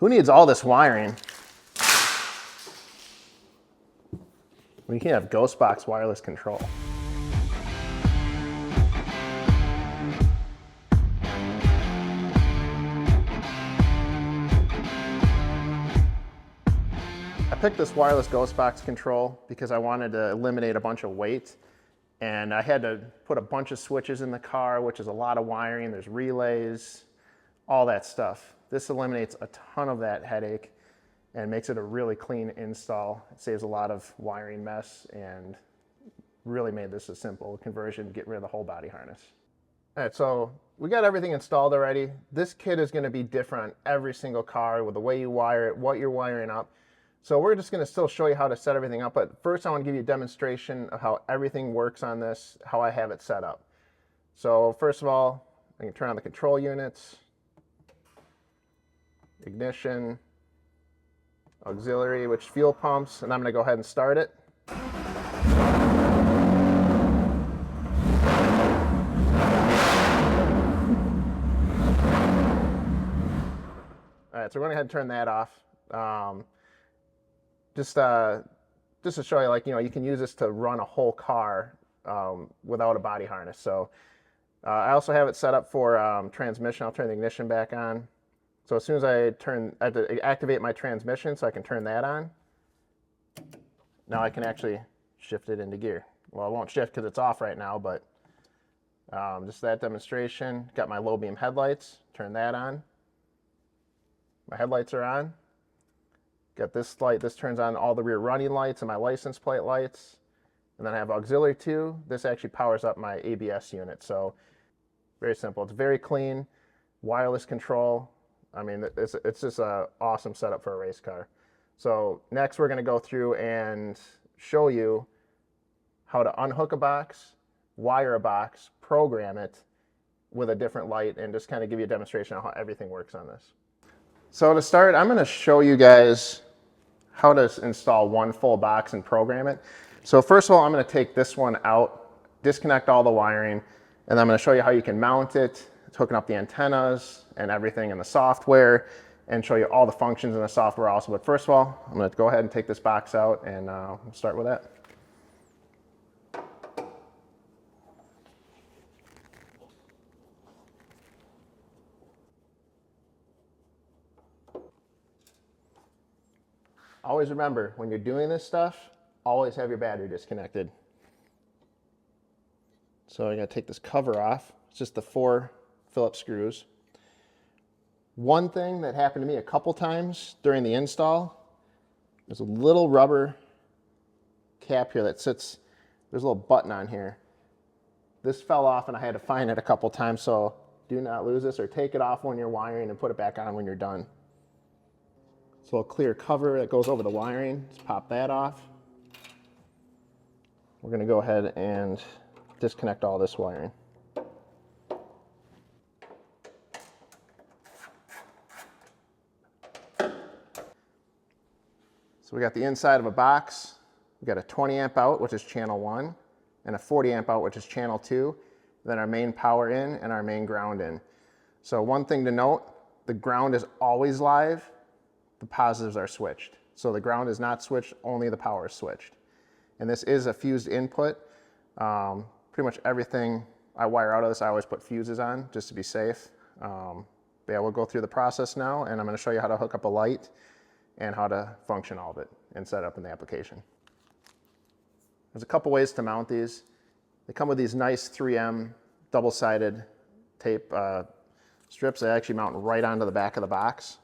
Who needs all this wiring? We can have ghost box wireless control. I picked this wireless ghost box control because I wanted to eliminate a bunch of weight, and I had to put a bunch of switches in the car, which is a lot of wiring. There's relays, all that stuff. This eliminates a ton of that headache and makes it a really clean install. It saves a lot of wiring mess and really made this a simple conversion to get rid of the whole body harness. All right, so we got everything installed already. This kit is going to be different on every single car with the way you wire it, what you're wiring up. So we're just going to still show you how to set everything up, but first I want to give you a demonstration of how everything works on this, how I have it set up. So first of all, I can turn on the control units, ignition, auxiliary, which fuel pumps, and I'm going to go ahead and start it. All right, so we're going to go ahead and turn that off. Just to show you, like, you can use this to run a whole car without a body harness. So I also have it set up for transmission. I'll turn the ignition back on. So as soon as I have to activate my transmission so I can turn that on. Now I can actually shift it into gear. Well, it won't shift because it's off right now, but just that demonstration. Got my low beam headlights, turn that on. My headlights are on. Got this light, this turns on all the rear running lights and my license plate lights. And then I have auxiliary 2. This actually powers up my ABS unit. So very simple. It's very clean, wireless control. I mean, it's just an awesome setup for a race car. So next we're going to go through and show you how to unhook a box, wire a box, program it with a different light, and just kind of give you a demonstration of how everything works on this. So to start, I'm going to show you guys how to install one full box and program it. So first of all, I'm going to take this one out, disconnect all the wiring, and I'm going to show you how you can mount it, hooking up the antennas and everything in the software, and show you all the functions in the software also. But first of all, I'm going to go ahead and take this box out, and we'll start with that. Always remember, when you're doing this stuff, always have your battery disconnected. So I'm going to take this cover off. It's just the 4 Phillips screws. One thing that happened to me a couple times during the install, there's a little rubber cap here that sits, there's a little button on here. This fell off and I had to find it a couple times, so do not lose this, or take it off when you're wiring and put it back on when you're done. It's a little clear cover that goes over the wiring. Just pop that off. We're going to go ahead and disconnect all this wiring. So we got the inside of a box. We got a 20 amp out, which is channel 1, and a 40 amp out, which is channel 2, then our main power in and our main ground in. So one thing to note, the ground is always live. The positives are switched. So the ground is not switched, only the power is switched. And this is a fused input. Pretty much everything I wire out of this, I always put fuses on just to be safe. But yeah, we'll go through the process now, and I'm going to show you how to hook up a light and how to function all of it and set it up in the application. There's a couple ways to mount these. They come with these nice 3M double-sided tape strips that actually mount right onto the back of the box.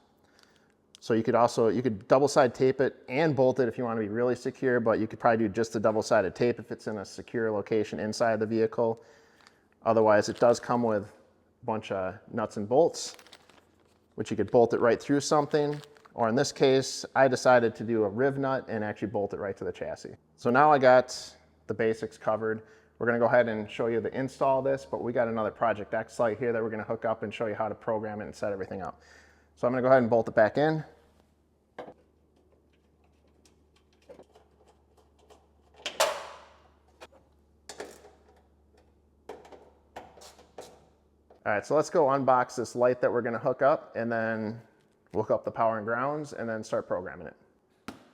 So you could double-side tape it and bolt it if you want to be really secure, but you could probably do just the double-sided tape if it's in a secure location inside the vehicle. Otherwise, it does come with a bunch of nuts and bolts, which you could bolt it right through something. Or in this case, I decided to do a riv nut and actually bolt it right to the chassis. So now I got the basics covered. We're going to go ahead and show you the install of this, but we got another Project X light here that we're going to hook up and show you how to program it and set everything up. So I'm going to go ahead and bolt it back in. All right, so let's go unbox this light that we're going to hook up, and then We'll hook up the power and grounds and then start programming it.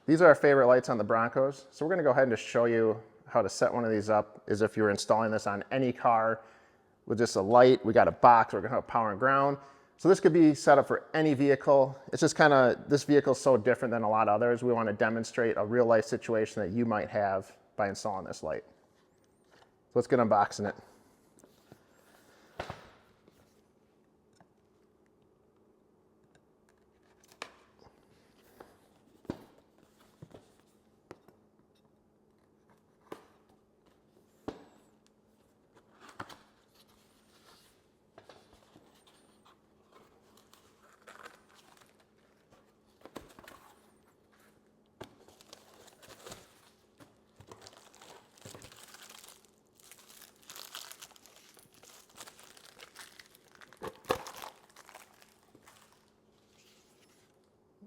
These are our favorite lights on the Broncos. So we're gonna go ahead and just show you how to set one of these up as if you're installing this on any car with just a light. We got a box, we're gonna have power and ground. So this could be set up for any vehicle. It's just kind of, this vehicle is so different than a lot of others. We want to demonstrate a real life situation that you might have by installing this light. So let's get unboxing it.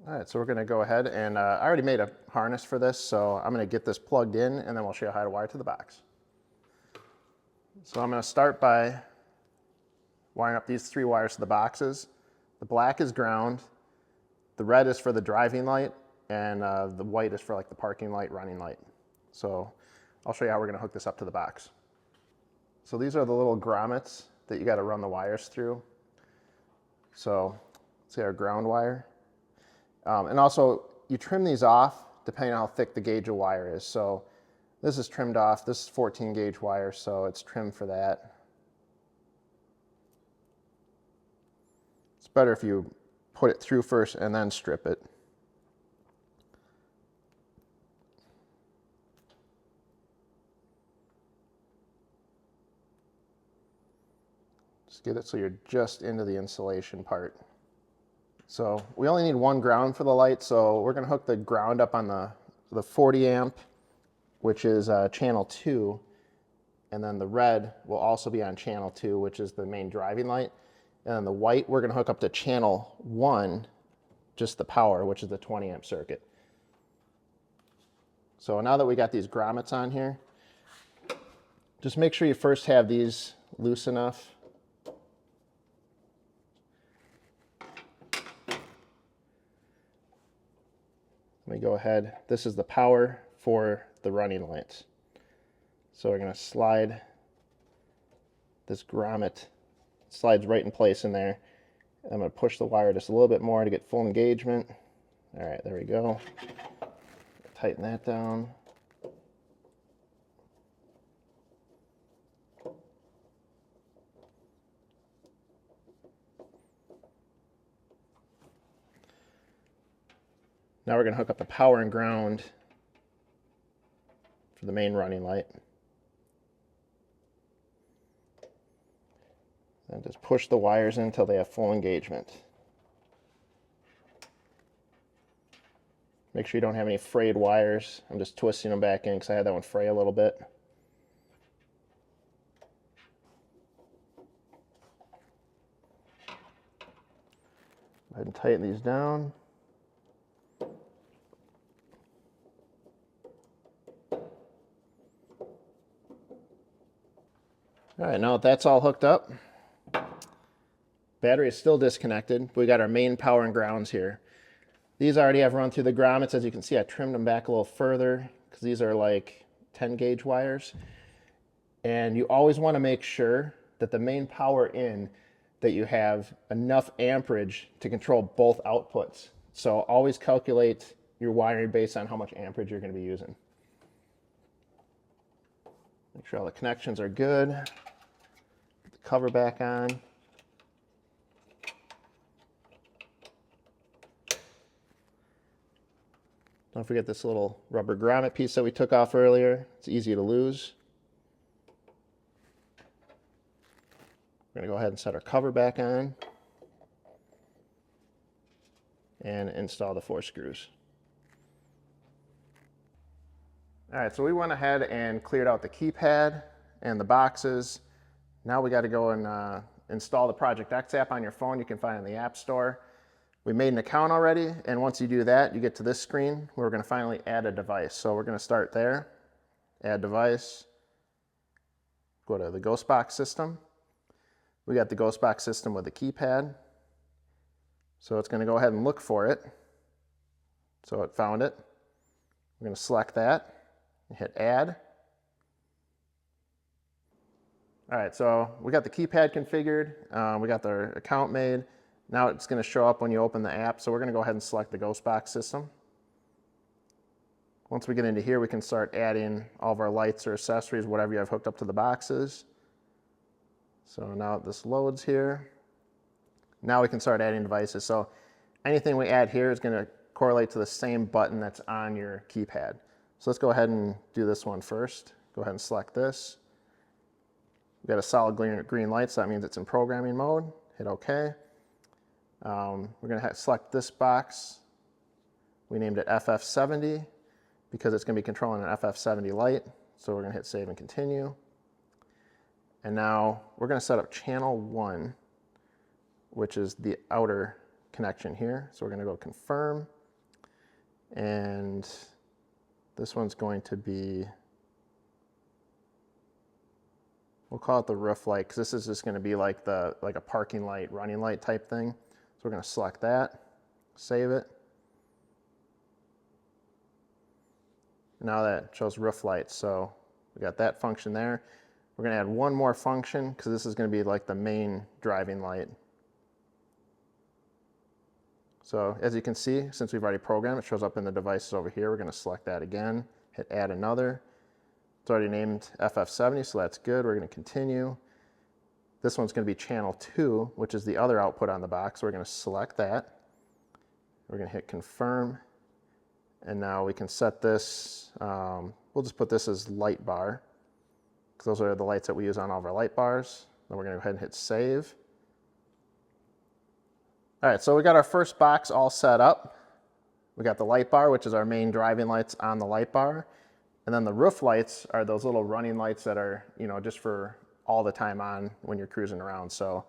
All right, so we're gonna go ahead and I already made a harness for this, so I'm gonna get this plugged in and then we'll show you how to wire to the box. So I'm gonna start by wiring up these 3 wires to the boxes. The black is ground, the red is for the driving light, and the white is for like the parking light, running light. So I'll show you how we're gonna hook this up to the box. So these are the little grommets that you gotta run the wires through. So let's see our ground wire. And also, you trim these off depending on how thick the gauge of wire is. So this is trimmed off. This is 14 gauge wire, so it's trimmed for that. It's better if you put it through first and then strip it. Just get it so you're just into the insulation part. So we only need 1 ground for the light, so we're gonna hook the ground up on the 40 amp, which is channel 2, and then the red will also be on channel 2, which is the main driving light, and then the white we're gonna hook up to channel 1, just the power, which is the 20 amp circuit. So now that we got these grommets on here, just make sure you first have these loose enough. Let me go ahead. This is the power for the running lights. So we're going to slide this grommet, slides right in place in there. I'm going to push the wire just a little bit more to get full engagement. All right, there we go. Tighten that down. Now we're going to hook up the power and ground for the main running light. And just push the wires in until they have full engagement. Make sure you don't have any frayed wires. I'm just twisting them back in because I had that one fray a little bit. Go ahead and tighten these down. All right, now that that's all hooked up, battery is still disconnected. We got our main power and grounds here. These already have run through the grommets. As you can see, I trimmed them back a little further because these are like 10 gauge wires. And you always want to make sure that the main power in, that you have enough amperage to control both outputs. So always calculate your wiring based on how much amperage you're going to be using. Make sure all the connections are good. Put the cover back on. Don't forget this little rubber grommet piece that we took off earlier. It's easy to lose. We're going to go ahead and set our cover back on and install the 4 screws. All right, so we went ahead and cleared out the keypad and the boxes. Now we got to go and install the Project X app on your phone. You can find it in the App Store. We made an account already, and once you do that, you get to this screen where we're going to finally add a device. So we're going to start there, add device, go to the Ghost Box system. We got the Ghost Box system with the keypad. So it's going to go ahead and look for it. So it found it. We're going to select that and hit add. All right, so we got the keypad configured. We got the account made. Now it's going to show up when you open the app. So we're going to go ahead and select the Ghost Box system. Once we get into here, we can start adding all of our lights or accessories, whatever you have hooked up to the boxes. So now this loads here. Now we can start adding devices. So anything we add here is going to correlate to the same button that's on your keypad. So let's go ahead and do this one first. Go ahead and select this. We've got a solid green light, so that means it's in programming mode. Hit OK. We're going to select this box. We named it FF70 because it's going to be controlling an FF70 light. So we're going to hit save and continue. And now we're going to set up channel 1, which is the outer connection here. So we're going to go confirm. And this one's going to be, we'll call it the roof light, because this is just going to be like a parking light, running light type thing. So we're going to select that, save it. Now that shows roof lights, so we got that function there. We're going to add one more function because this is going to be like the main driving light. So as you can see, since we've already programmed, it shows up in the devices over here. We're going to select that again, hit add another. It's already named FF70, so that's good. We're going to continue. This one's going to be channel 2, which is the other output on the box. So we're going to select that. We're going to hit confirm. And now we can set this, we'll just put this as light bar, because those are the lights that we use on all of our light bars. Then we're going to go ahead and hit save. All right, so we got our first box all set up. We got the light bar, which is our main driving lights on the light bar. And then the roof lights are those little running lights that are, just for all the time on when you're cruising around. So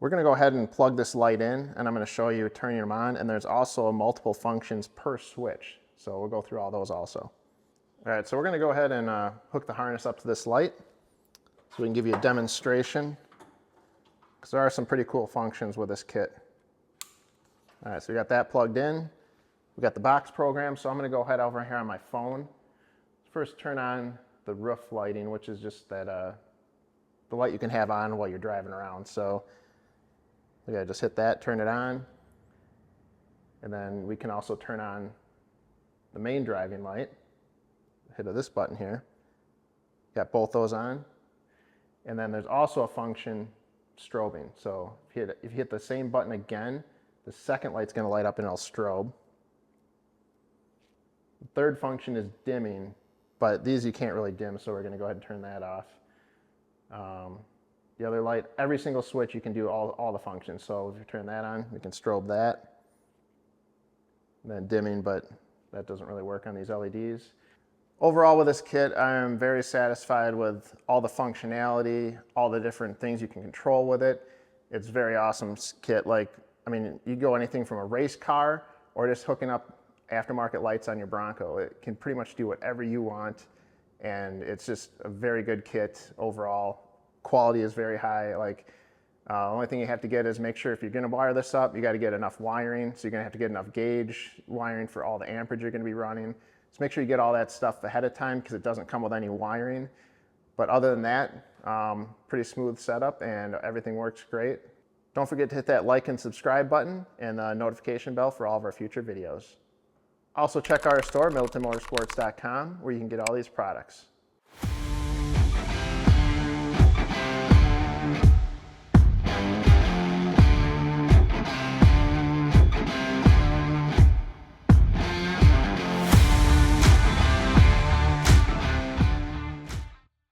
we're going to go ahead and plug this light in, and I'm going to show you turning them on. And there's also multiple functions per switch. So we'll go through all those also. All right, so we're going to go ahead and hook the harness up to this light so we can give you a demonstration, because there are some pretty cool functions with this kit. All right, so we got that plugged in. We got the box program, so I'm going to go ahead over here on my phone. First, turn on the roof lighting, which is just that the light you can have on while you're driving around. So we gotta just hit that, turn it on, and then we can also turn on the main driving light. Hit this button here. Got both those on, and then there's also a function strobing. So if you hit the same button again, the second light's going to light up and it'll strobe. The third function is dimming, but these you can't really dim, so we're going to go ahead and turn that off. The other light, every single switch you can do all the functions. So if you turn that on, we can strobe that. And then dimming, but that doesn't really work on these LEDs. Overall with this kit, I am very satisfied with all the functionality, all the different things you can control with it. It's a very awesome kit. You go anything from a race car or just hooking up aftermarket lights on your Bronco. It can pretty much do whatever you want, and it's just a very good kit overall. Quality is very high. The only thing you have to get is make sure if you're going to wire this up, you got to get enough wiring. So you're going to have to get enough gauge wiring for all the amperage you're going to be running. So make sure you get all that stuff ahead of time, because it doesn't come with any wiring. But other than that, pretty smooth setup and everything works great. Don't forget to hit that like and subscribe button and the notification bell for all of our future videos. Also check our store, MiddletonMotorsports.com, where you can get all these products.